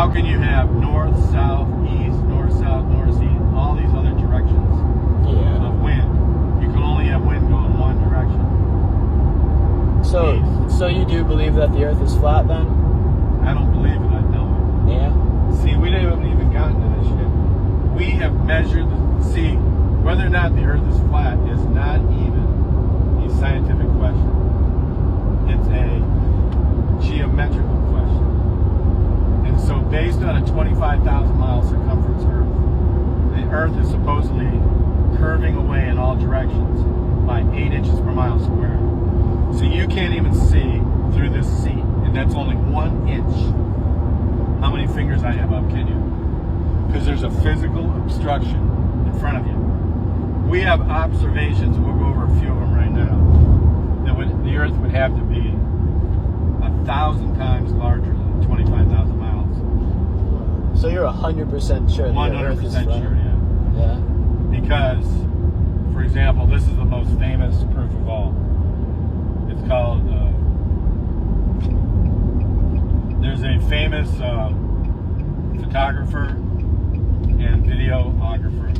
how can you have north, south, east, north, south, north, east, all these other directions of wind? You can only have wind going one direction. So you do believe that the Earth is flat then? I don't believe it, I know it. Yeah. See, we haven't even gotten to this shit. We have measured, whether or not the Earth is flat is not even a scientific question. It's a geometrical question. And so based on a 25,000 mile circumference Earth, the Earth is supposedly curving away in all directions by 8 inches per mile squared. So you can't even see through this seat, and that's only 1 inch. How many fingers I have up, can you? Because there's a physical obstruction in front of you. We have observations, we'll go over a few of them right now, that the Earth would have to be 1,000 times larger than 25,000 miles. So you're 100% sure the Earth is flat? 100% sure, yeah. Yeah. Because, for example, this is the most famous proof of all. It's called, there's a famous photographer and videographer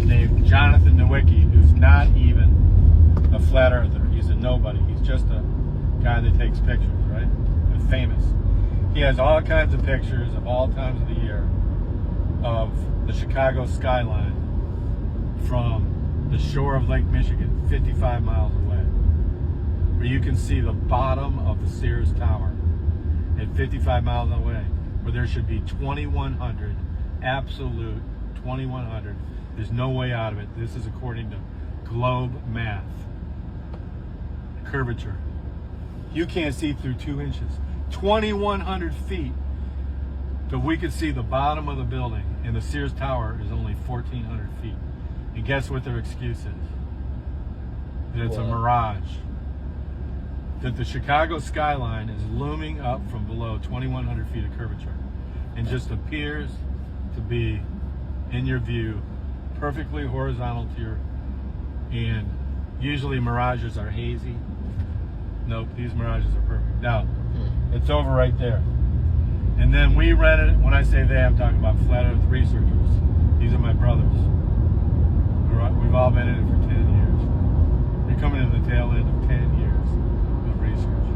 named Jonathan Nowicki, who's not even a flat earther. He's a nobody. He's just a guy that takes pictures, right? But famous. He has all kinds of pictures of all times of the year of the Chicago skyline from the shore of Lake Michigan, 55 miles away, where you can see the bottom of the Sears Tower at 55 miles away, where there should be 2,100, absolute 2,100. There's no way out of it. This is according to globe math. Curvature. You can't see through 2 inches. 2,100 feet. But we could see the bottom of the building, and the Sears Tower is only 1,400 feet. And guess what their excuse is? That it's a mirage. That the Chicago skyline is looming up from below 2,100 feet of curvature and just appears to be, in your view, perfectly horizontal to your, and usually mirages are hazy. Nope, these mirages are perfect. Now, it's over right there. And then we rented it. When I say they, I'm talking about flat earth researchers. These are my brothers. We've all been in it for 10 years. You're coming in the tail end of 10 years of research.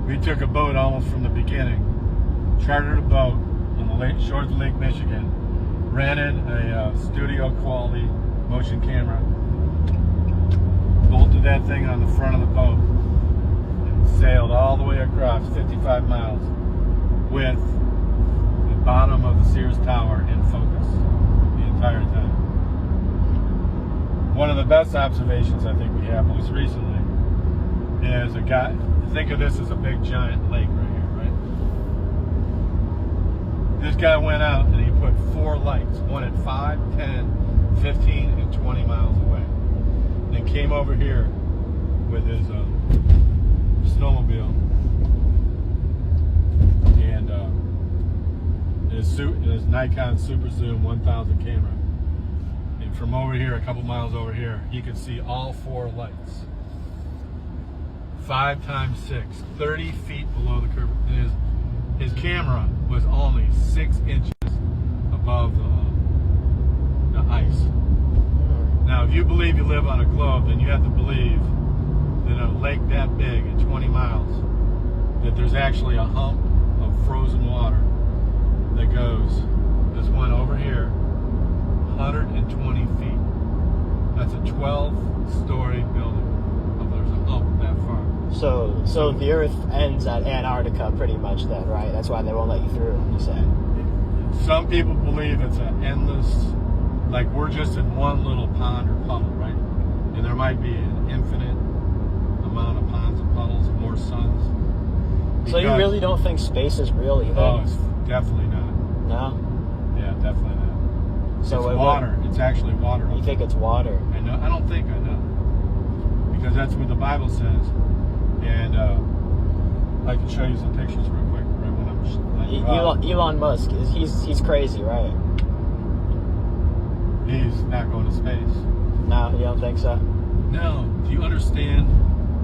We took a boat almost from the beginning, chartered a boat on the shores of Lake Michigan, rented a studio quality motion camera, bolted that thing on the front of the boat, and sailed all the way across 55 miles with the bottom of the Sears Tower in focus the entire time. One of the best observations I think we have most recently is a guy, think of this as a big giant lake right here, right? This guy went out and he put 4 lights, one at 5, 10, 15, and 20 miles away. Then came over here with his snowmobile and his Nikon Super Zoom 1000 camera. And from over here, a couple miles over here, he could see all 4 lights. 5 times 6, 30 feet below the curve. And his camera was only 6 inches above the ice. Now, if you believe you live on a globe, then you have to believe that a lake that big at 20 miles, that there's actually a hump of frozen water that goes, this one over here, 120 feet. That's a 12-story building. There's a hump that far. So the Earth ends at Antarctica pretty much then, right? That's why they won't let you through, you say? Some people believe it's an endless, like we're just in one little pond or puddle, right? And there might be an infinite amount of ponds and puddles and more suns. So you really don't think space is real either? Oh, it's definitely not. No? Yeah, definitely not. So it's water. It's actually water. You think it's water? I know. I don't think I know. Because that's what the Bible says. And I can show you some pictures real quick. Right when I'm Elon Musk, he's crazy, right? He's not going to space. No, you don't think so? No. Do you understand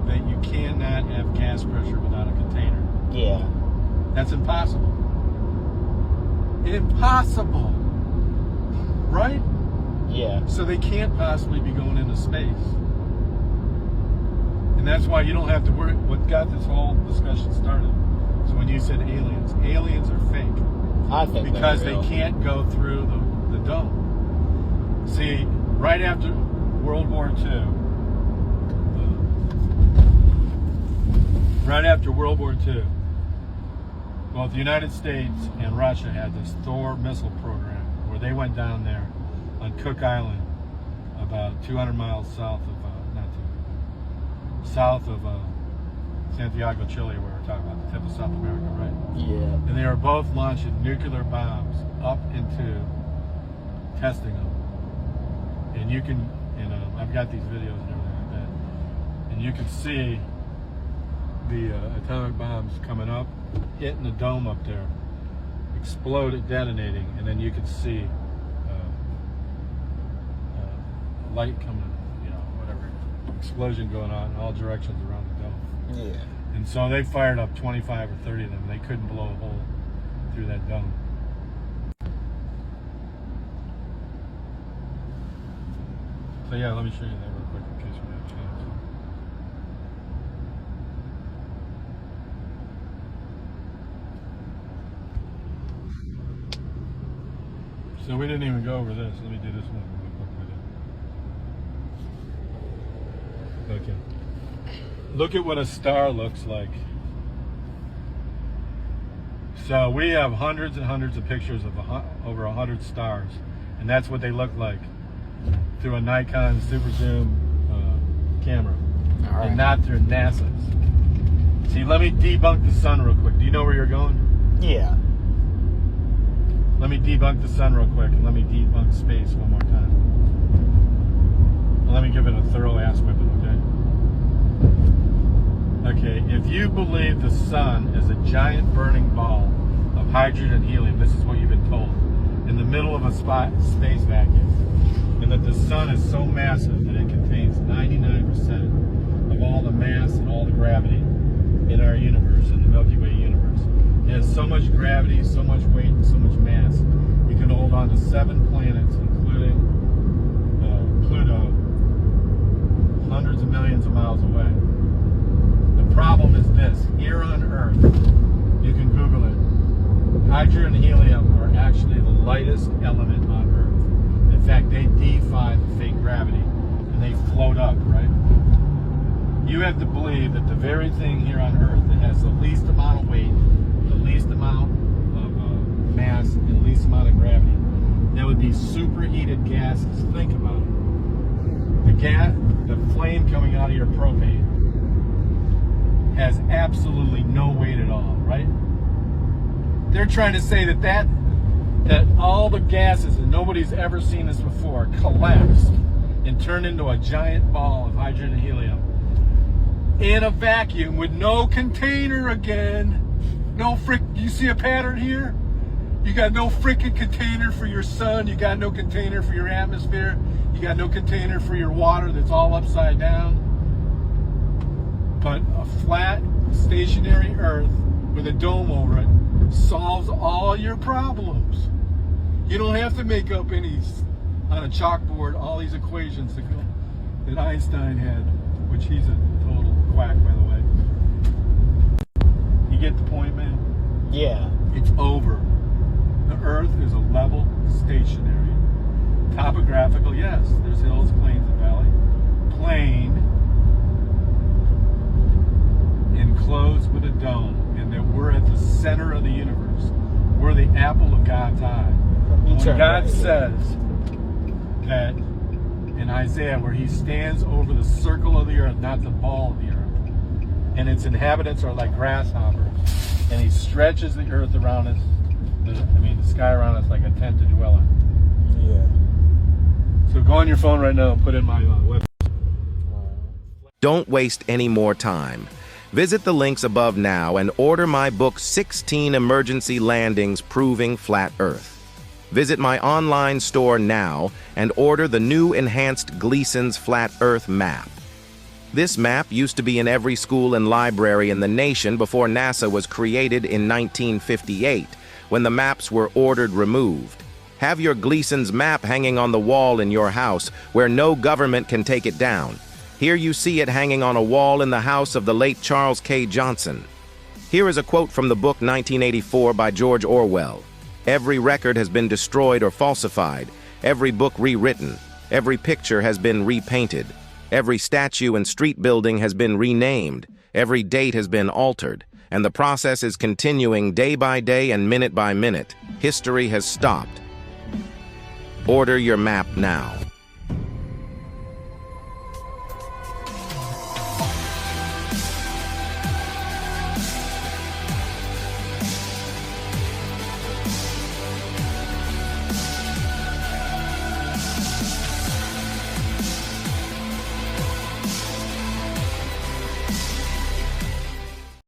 that you cannot have gas pressure without a container? Yeah. That's impossible. Impossible. Right? Yeah. So they can't possibly be going into space. And that's why you don't have to worry. What got this whole discussion started? So when you said aliens are fake. I think because they're they real. can't go through the dome. See, right after World War II, both the United States and Russia had this Thor missile program where they went down there on Cook Island, about 200 miles south of Santiago, Chile, where we're talking about the tip of South America, right? Yeah. And they were both launching nuclear bombs up into testing them. And you can, I've got these videos and everything like that. And you can see the atomic bombs coming up, hitting the dome up there, exploding, detonating, and then you can see light coming, whatever, explosion going on in all directions around the dome. Yeah. And so they fired up 25 or 30 of them. They couldn't blow a hole through that dome. So yeah, let me show you that real quick in case we have a chance. So we didn't even go over this. Let me do this one real quick with it. Okay. Look at what a star looks like. So we have hundreds and hundreds of pictures of over 100 stars, and that's what they look like through a Nikon super zoom camera, All right. and not through NASA's. See, let me debunk the sun real quick. Do you know where you're going? Yeah. Let me debunk the sun real quick, and let me debunk space one more time. Let me give it a thorough ass whipping, okay? Okay, if you believe the sun is a giant burning ball of hydrogen and helium, this is what you've been told, in the middle of a space vacuum, and that the sun is so massive that it contains 99% of all the mass and all the gravity in our universe, in the Milky Way universe. It has so much gravity, so much weight, and so much mass. You can hold on to 7 planets, including Pluto, hundreds of millions of miles away. The problem is this: here on Earth, you can Google it, hydrogen and helium are actually the lightest element on Earth. In fact, they defy the fake gravity, and they float up, right? You have to believe that the very thing here on Earth that has the least amount of weight, the least amount of mass, and the least amount of gravity, that would be superheated gases. Think about it. The flame coming out of your propane has absolutely no weight at all, right? They're trying to say that all the gases, and nobody's ever seen this before, collapsed and turned into a giant ball of hydrogen and helium in a vacuum with no container again. You see a pattern here? You got no freaking container for your sun. You got no container for your atmosphere. You got no container for your water that's all upside down. But a flat, stationary Earth with a dome over it solves all your problems. You don't have to make up on a chalkboard all these equations that Einstein had, which he's a total quack, by the way. You get the point, man? Yeah. It's over. The Earth is a level, stationary, topographical, yes, there's hills, plains, and valley. Plain, enclosed with a dome, and that we're at the center of the universe. We're the apple of God's eye. When God says that in Isaiah, where he stands over the circle of the earth, not the ball of the earth, and its inhabitants are like grasshoppers, and he stretches the earth around us, the sky around us like a tent to dwell in. Yeah. So go on your phone right now and put in my website. Don't waste any more time. Visit the links above now and order my book, 16 Emergency Landings Proving Flat Earth. Visit my online store now and order the new enhanced Gleason's Flat Earth map. This map used to be in every school and library in the nation before NASA was created in 1958, when the maps were ordered removed. Have your Gleason's map hanging on the wall in your house, where no government can take it down. Here you see it hanging on a wall in the house of the late Charles K. Johnson. Here is a quote from the book 1984 by George Orwell. Every record has been destroyed or falsified, every book rewritten, every picture has been repainted, every statue and street building has been renamed, every date has been altered, and the process is continuing day by day and minute by minute. History has stopped. Order your map now.